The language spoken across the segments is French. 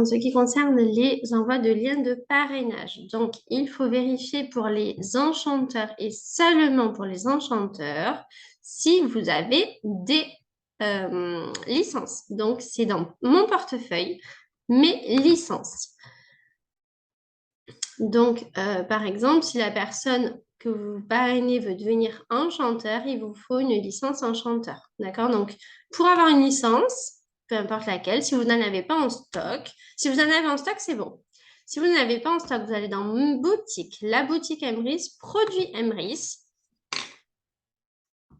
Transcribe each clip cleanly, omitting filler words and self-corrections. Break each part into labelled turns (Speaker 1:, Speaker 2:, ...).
Speaker 1: en ce qui concerne les envois de liens de parrainage. Donc, il faut vérifier pour les enchanteurs et seulement pour les enchanteurs si vous avez des licences. Donc, c'est dans mon portefeuille, mes licences. Donc, par exemple, si la personne que vous parrainez veut devenir enchanteur, il vous faut une licence enchanteur. D'accord? Donc, pour avoir une licence, peu importe laquelle, si vous n'en avez pas en stock, si vous en avez en stock, c'est bon. Si vous n'en avez pas en stock, vous allez dans une boutique, la boutique Emrys, produit Emrys,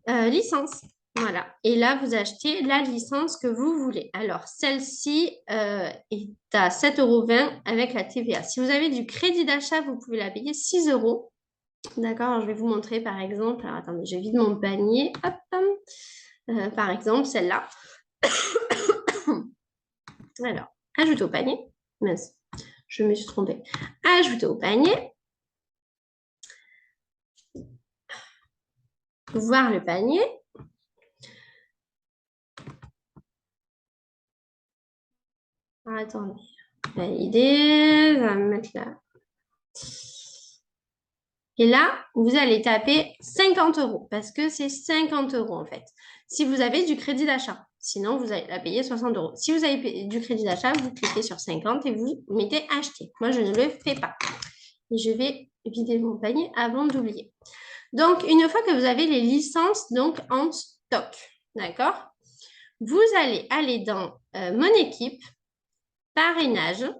Speaker 1: licence. Voilà. Et là, vous achetez la licence que vous voulez. Alors, celle-ci est à 7,20 € avec la TVA. Si vous avez du crédit d'achat, vous pouvez la payer 6 €. D'accord, alors je vais vous montrer par exemple. Alors, attendez, je vide mon panier. Hop, par exemple, celle-là. Alors, ajouter au panier. Mince, je me suis trompée. Ajouter au panier. Voir le panier. Alors, attendez. Valider. On va me mettre là. Et là, vous allez taper 50 € parce que c'est 50 € en fait. Si vous avez du crédit d'achat, sinon vous allez la payer 60 €. Si vous avez du crédit d'achat, vous cliquez sur 50 et vous mettez acheter. Moi, je ne le fais pas. Et je vais vider mon panier avant d'oublier. Donc, une fois que vous avez les licences donc en stock, d'accord? Vous allez aller dans mon équipe, parrainage.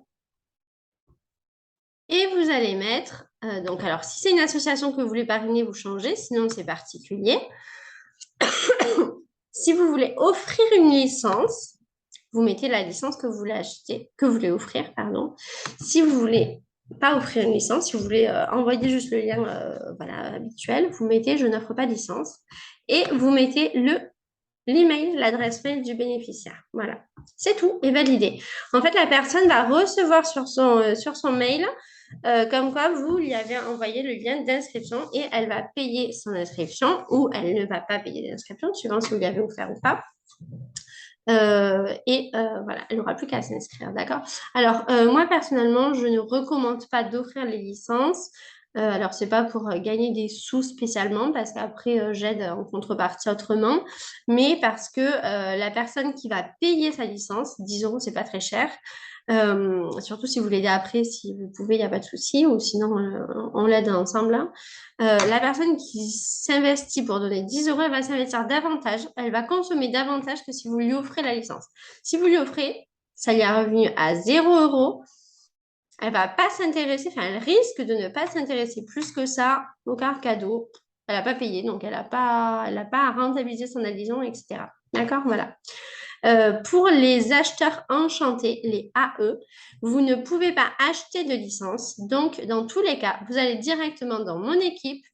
Speaker 1: Et vous allez mettre, donc alors si c'est une association que vous voulez parrainer, vous changez, sinon c'est particulier. Si vous voulez offrir une licence, vous mettez la licence que vous voulez acheter, que vous voulez offrir, pardon. Si vous voulez pas offrir une licence, si vous voulez envoyer juste le lien voilà, habituel, vous mettez je n'offre pas de licence et vous mettez l'email, l'adresse mail du bénéficiaire. Voilà, c'est tout et validé. En fait, la personne va recevoir sur son mail comme quoi vous lui avez envoyé le lien d'inscription et elle va payer son inscription ou elle ne va pas payer l'inscription, suivant si vous lui avez offert ou pas. Voilà, elle n'aura plus qu'à s'inscrire, d'accord? Alors, moi, personnellement, je ne recommande pas d'offrir les licences. Alors, c'est pas pour gagner des sous spécialement, parce qu'après, j'aide en contrepartie autrement, mais parce que la personne qui va payer sa licence, 10 €, c'est pas très cher. Surtout si vous l'aidez après, si vous pouvez, il n'y a pas de souci, ou sinon on l'aide ensemble, hein. La personne qui s'investit pour donner 10 €, elle va s'investir davantage, elle va consommer davantage que si vous lui offrez la licence. Si vous lui offrez, ça lui est revenu à 0 €, elle va pas s'intéresser, enfin elle risque de ne pas s'intéresser plus que ça au carte cadeau. Elle n'a pas payé, donc elle n'a pas à rentabiliser son adhésion, etc. D'accord? Voilà. Pour les acheteurs enchantés, les AE, vous ne pouvez pas acheter de licence. Donc, dans tous les cas, vous allez directement dans mon équipe,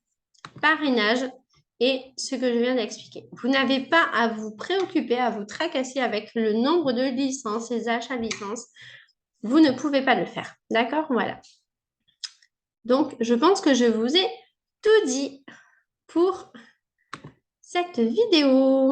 Speaker 1: parrainage et ce que je viens d'expliquer. Vous n'avez pas à vous préoccuper, à vous tracasser avec le nombre de licences, les achats de licences. Vous ne pouvez pas le faire. D'accord? Voilà. Donc, je pense que je vous ai tout dit pour cette vidéo.